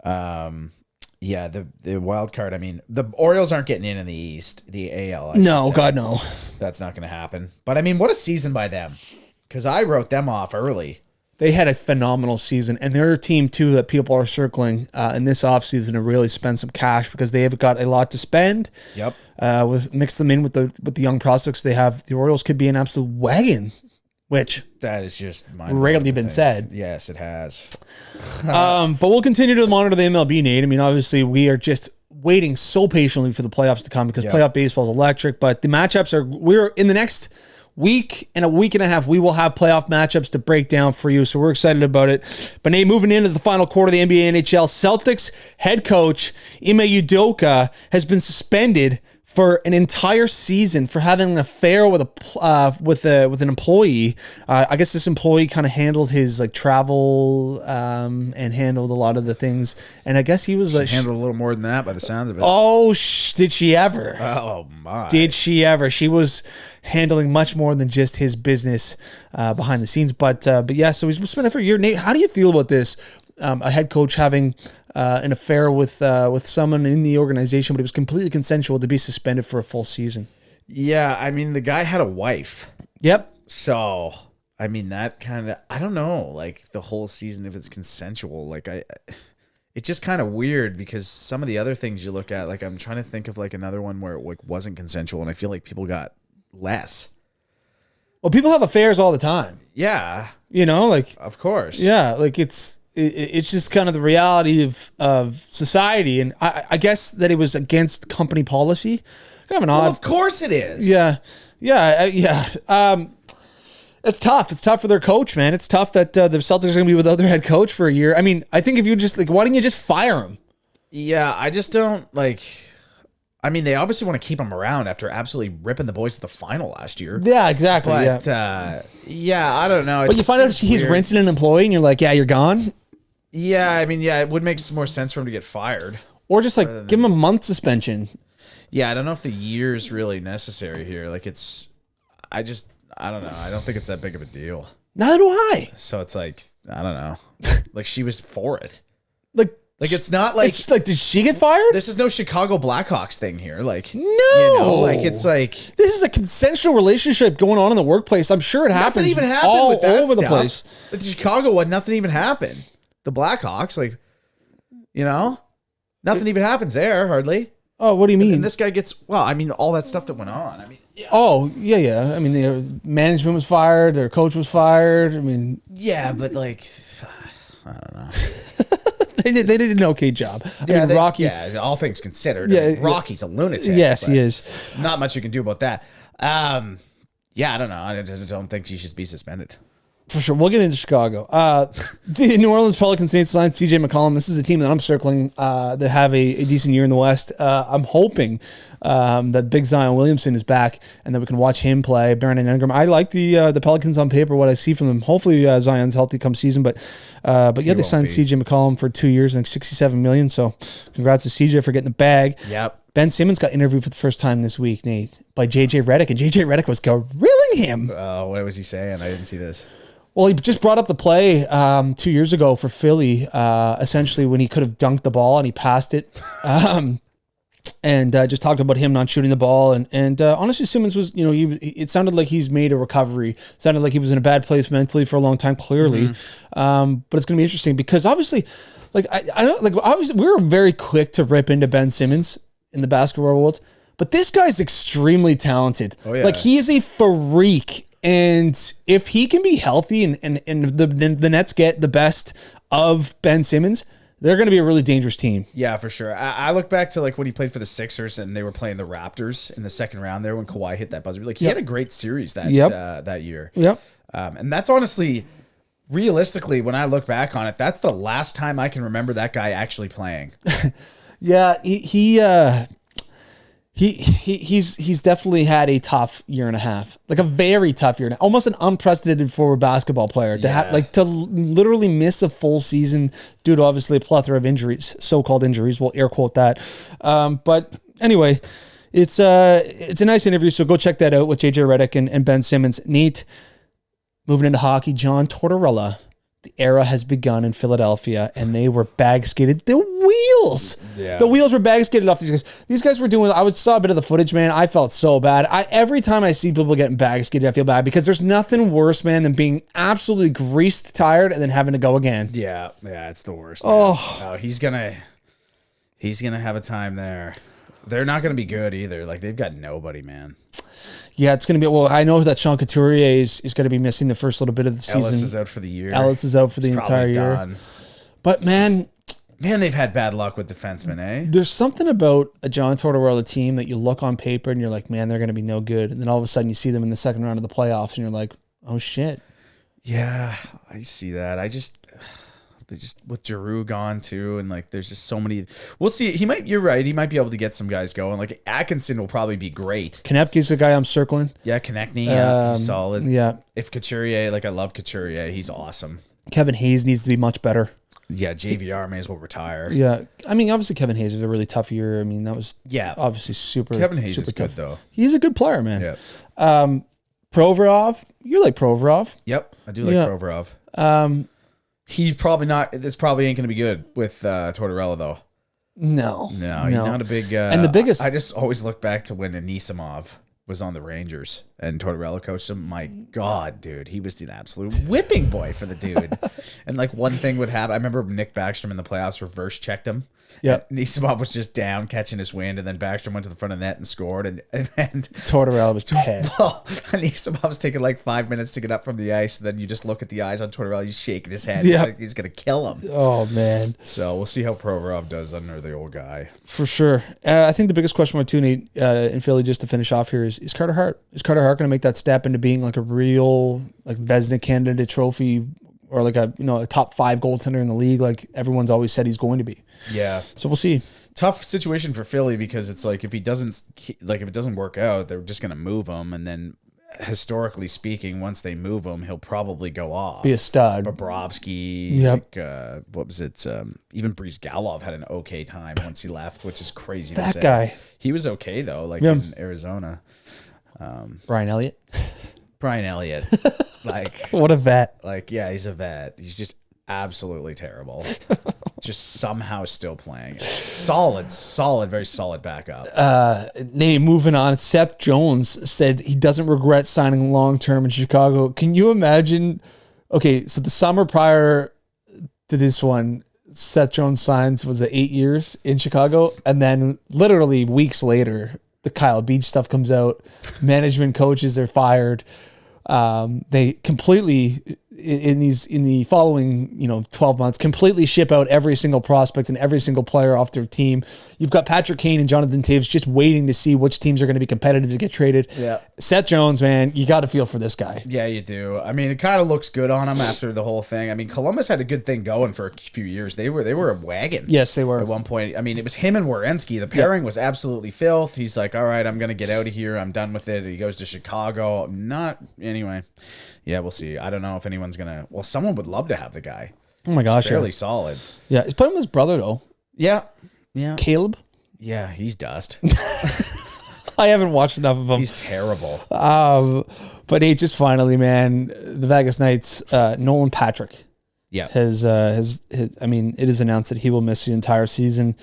Yeah, the wild card. I mean, the Orioles aren't getting in the East, the AL. No, God, no. That's not going to happen. But I mean, what a season by them. Because I wrote them off early. They had a phenomenal season, and they're a team, too, that people are circling in this offseason to really spend some cash because they have got a lot to spend. Yep. Mix them in with the young prospects they have. The Orioles could be an absolute wagon, which that is just rarely been said. Yes, it has. But we'll continue to monitor the MLB, Nate. I mean, obviously, we are just waiting so patiently for the playoffs to come because playoff baseball is electric, but the matchups we're in the next week and a week and a half, we will have playoff matchups to break down for you. So we're excited about it. But Nate, moving into the final quarter of the NBA NHL, Celtics head coach Ime Udoka has been suspended for an entire season for having an affair with an employee. I guess this employee kind of handled his like travel and handled a lot of the things. And I guess he was like handled a little more than that by the sounds of it. Oh, did she ever? Oh my! Did she ever? She was handling much more than just his business behind the scenes. But yeah, so he's suspended for a year. Nate, how do you feel about this? A head coach having an affair with someone in the organization, but it was completely consensual to be suspended for a full season. Yeah, I mean, the guy had a wife. Yep. So, I mean, that kind of, I don't know, like the whole season, if it's consensual, like it's just kind of weird because some of the other things you look at, like I'm trying to think of like another one where it like wasn't consensual, and I feel like people got less. Well, people have affairs all the time. Yeah. You know, like. Of course. Yeah, like it's just kind of the reality of society, and I guess that it was against company policy. Kind of an odd. Well, of course it is. Yeah. It's tough. It's tough for their coach, man. It's tough that the Celtics are going to be without their head coach for a year. I mean, I think if you just like, why didn't you just fire him? Yeah, I just don't like. I mean, they obviously want to keep him around after absolutely ripping the boys to the final last year. Yeah, exactly. But yeah, I don't know. But you find out he's rinsing an employee, and you're like, yeah, you're gone. Yeah, I mean, yeah, it would make more sense for him to get fired. Or just like give him a month suspension. Yeah, I don't know if the year's really necessary here. Like I don't know. I don't think it's that big of a deal. Neither do I. So it's like, I don't know. Like she was for it. Like it's not like it's like, did she get fired? This is no Chicago Blackhawks thing here. Like no, you know, like it's like this is a consensual relationship going on in the workplace. I'm sure it happens. Nothing even happened all with that over stuff. The place. But Chicago, nothing even happened. The Blackhawks, like, you know, nothing even happens there hardly. Oh, what do you mean? And this guy gets I mean, all that stuff that went on. I mean, yeah. Oh yeah. I mean, the management was fired. Their coach was fired. I mean, yeah, but like, I don't know. They did an okay job. I mean, Rocky. Yeah, all things considered. Yeah, I mean, Rocky's a lunatic. Yes, he is. Not much you can do about that. Yeah, I don't know. I just don't think he should be suspended. For sure. We'll get into Chicago. The New Orleans Pelicans Saints signed CJ McCollum. This is a team that I'm circling that have a decent year in the West. I'm hoping that Big Zion Williamson is back and that we can watch him play. Brandon Ingram. I like the Pelicans on paper, what I see from them. Hopefully Zion's healthy come season. But yeah, they signed CJ McCollum for 2 years and $67 million. So congrats to CJ for getting the bag. Yep. Ben Simmons got interviewed for the first time this week, Nate, by JJ Redick, and JJ Redick was grilling him. What was he saying? I didn't see this. Well, he just brought up the play 2 years ago for Philly, essentially when he could have dunked the ball and he passed it, and just talked about him not shooting the ball. And honestly, Simmons was, it sounded like he's made a recovery. It sounded like he was in a bad place mentally for a long time, clearly. But it's going to be interesting because obviously, obviously we were very quick to rip into Ben Simmons in the basketball world, but this guy's extremely talented. Oh, yeah. Like, he is a freak. And if he can be healthy and the Nets get the best of Ben Simmons, they're going to be a really dangerous team. Yeah, for sure. I look back to like when he played for the Sixers and they were playing the Raptors in the second round there when Kawhi hit that buzzer. Like, he had a great series that year. Yep. And that's honestly, realistically, when I look back on it, that's the last time I can remember that guy actually playing. Yeah, He's definitely had a tough year and a half, like a very tough year, almost an unprecedented forward basketball player to have, to literally miss a full season due to obviously a plethora of injuries, so-called injuries. We'll air quote that. But anyway, it's a nice interview. So go check that out with JJ Redick and Ben Simmons. Neat. Moving into hockey, John Tortorella. The era has begun in Philadelphia, and they were bag skated. The wheels were bag skated off these guys. These guys were doing. I saw a bit of the footage, man. I felt so bad. Every time I see people getting bag skated, I feel bad because there's nothing worse, man, than being absolutely greased, tired, and then having to go again. Yeah, it's the worst. Man. Oh, he's gonna have a time there. They're not gonna be good either. Like, they've got nobody, man. Yeah, it's going to be... Well, I know that Sean Couturier is going to be missing the first little bit of the season. Ellis is out for the year. Ellis is out for the entire year. Done. But, man, they've had bad luck with defensemen, eh? There's something about a John Tortorella team that you look on paper and you're like, man, they're going to be no good. And then all of a sudden you see them in the second round of the playoffs and you're like, oh, shit. Yeah, I see that. They just with Giroux gone too, and like there's just so many. We'll see. You're right. He might be able to get some guys going. Like Atkinson will probably be great. Konechny's the guy I'm circling. Yeah, Konechny. He's solid. Yeah. If Couturier, I love Couturier. He's awesome. Kevin Hayes needs to be much better. Yeah, JVR may as well retire. Yeah, I mean, obviously Kevin Hayes is a really tough year. I mean, that was obviously super. Kevin Hayes super is tough. good though. He's a good player, man. Yeah. Provorov, you like Provorov? Yep, I do like Provorov. He's probably not. This probably ain't going to be good with Tortorella, though. No, he's not a big. And the biggest, I just always look back to when Anisimov was on the Rangers and Tortorella coached him. My God, dude, he was an absolute whipping boy for the dude. And like one thing would happen. I remember Nick Backstrom in the playoffs reverse checked him. Yeah, Anisimov was just down catching his wind, and then Backstrom went to the front of the net and scored. And Tortorella was pissed. Well, Anisimov was taking like 5 minutes to get up from the ice, and then you just look at the eyes on Tortorella. He's shaking his head. Yep. He's gonna kill him. Oh man! So we'll see how Provorov does under the old guy. For sure. I think the biggest question mark too, Nate, in Philly, just to finish off here, is Carter Hart. Is Carter Hart going to make that step into being like a real like Vezina candidate trophy? Or like a top 5 goaltender in the league, like everyone's always said he's going to be. Yeah. So we'll see. Tough situation for Philly because it's like if it doesn't work out, they're just going to move him, and then historically speaking, once they move him, he'll probably go off. Be a stud. Bobrovsky. Yep. What was it? Even Breeze Galov had an okay time once he left, which is crazy. That to say. guy. He was okay though, in Arizona. Brian Elliott. Like what a vet. Like, yeah, he's a vet. He's just absolutely terrible. Just somehow still playing. Solid, very solid backup. Nate, moving on. Seth Jones said he doesn't regret signing long-term in Chicago. Can you imagine? Okay, so the summer prior to this one, Seth Jones signs, was it 8 years in Chicago? And then literally weeks later, the Kyle Beach stuff comes out. Management coaches are fired. They completely in the following 12 months completely ship out every single prospect and every single player off their team. You've got Patrick Kane and Jonathan Toews just waiting to see which teams are going to be competitive to get traded. Yeah. Seth Jones, man, you got to feel for this guy. Yeah, you do. I mean, it kind of looks good on him after the whole thing. I mean, Columbus had a good thing going for a few years. They were a wagon. Yes, they were. At one point, I mean, it was him and Werenski. The pairing was absolutely filth. He's like, all right, I'm going to get out of here. I'm done with it. He goes to Chicago. Anyway. Yeah, we'll see. I don't know if anyone's going to... Well, someone would love to have the guy. Oh, my gosh. Fairly solid. Yeah, he's playing with his brother, though. Yeah. Yeah. Caleb? Yeah, he's dust. I haven't watched enough of him. He's terrible. But hey, just finally, man, the Vegas Knights, Nolan Patrick has, I mean, it is announced that he will miss the entire season.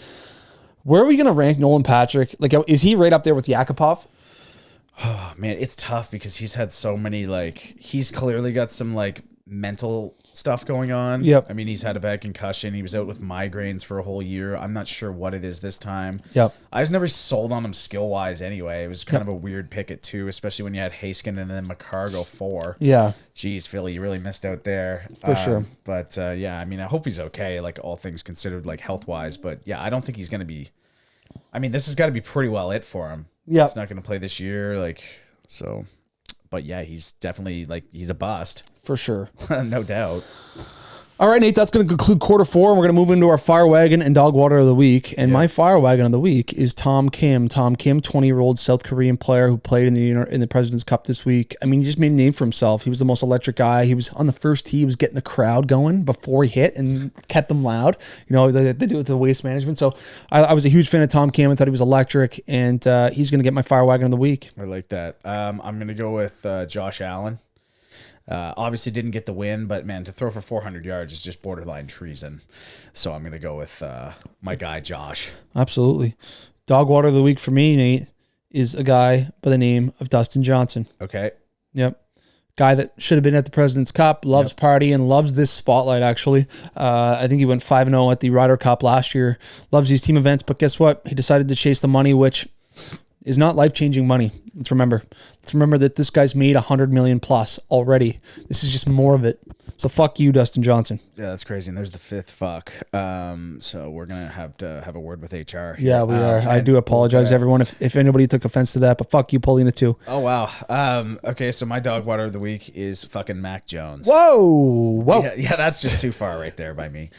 Where are we going to rank Nolan Patrick? Like, is he right up there with Yakupov? Oh, man, it's tough because he's had so many, he's clearly got some, mental stuff going on. Yep. I mean, he's had a bad concussion. He was out with migraines for a whole year. I'm not sure what it is this time. Yep. I was never sold on him skill-wise anyway. It was kind of a weird pick at 2, especially when you had Haskin and then Makar go 4. Yeah. Jeez, Philly, you really missed out there. For sure. But, yeah, I mean, I hope he's okay, all things considered, health-wise. But, yeah, I don't think he's going to be... I mean, this has got to be pretty well it for him. Yeah. He's not going to play this year, so... But yeah, he's definitely he's a bust. For sure. No doubt. All right, Nate, that's going to conclude quarter 4. And we're going to move into our fire wagon and dog water of the week. And my fire wagon of the week is Tom Kim. Tom Kim, 20-year-old South Korean player who played in the President's Cup this week. I mean, he just made a name for himself. He was the most electric guy. He was on the first tee. He was getting the crowd going before he hit and kept them loud. They do it with the waste management. So I was a huge fan of Tom Kim. I thought he was electric. And he's going to get my fire wagon of the week. I like that. I'm going to go with Josh Allen. Obviously didn't get the win, but man, to throw for 400 yards is just borderline treason. So I'm going to go with my guy, Josh. Absolutely. Dog water of the week for me, Nate, is a guy by the name of Dustin Johnson. Okay. Yep. Guy that should have been at the President's Cup, loves party and loves this spotlight, actually. I think he went 5-0 at the Ryder Cup last year. Loves these team events, but guess what? He decided to chase the money, which is not life-changing money. Let's remember that this guy's made $100 million plus already. This is just more of it. So fuck you, Dustin Johnson. Yeah, that's crazy. And there's the 5th fuck. So we're gonna have to have a word with HR here. Yeah, we are. I do apologize, everyone, if anybody took offense to that. But fuck you, Paulina, too. Oh wow. Okay, so my dog water of the week is fucking Mac Jones. Whoa. Yeah, that's just too far right there by me.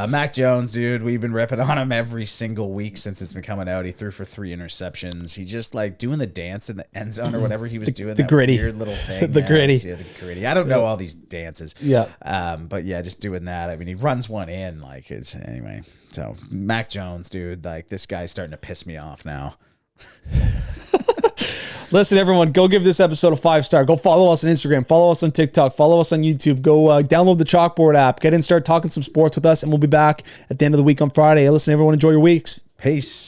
Mac Jones, dude, we've been ripping on him every single week since it's been coming out. He threw for 3 interceptions. He just doing the dance in the end zone or whatever he was doing. The that gritty. Weird little thing. The gritty. Yeah, the gritty. I don't know all these dances. Yeah. But yeah, just doing that. I mean, he runs one in anyway. So Mac Jones, dude, this guy's starting to piss me off now. Listen, everyone, go give this episode a 5-star. Go follow us on Instagram. Follow us on TikTok. Follow us on YouTube. Go download the Chalkboard app. Get in, start talking some sports with us, and we'll be back at the end of the week on Friday. Listen, everyone, enjoy your weeks. Peace.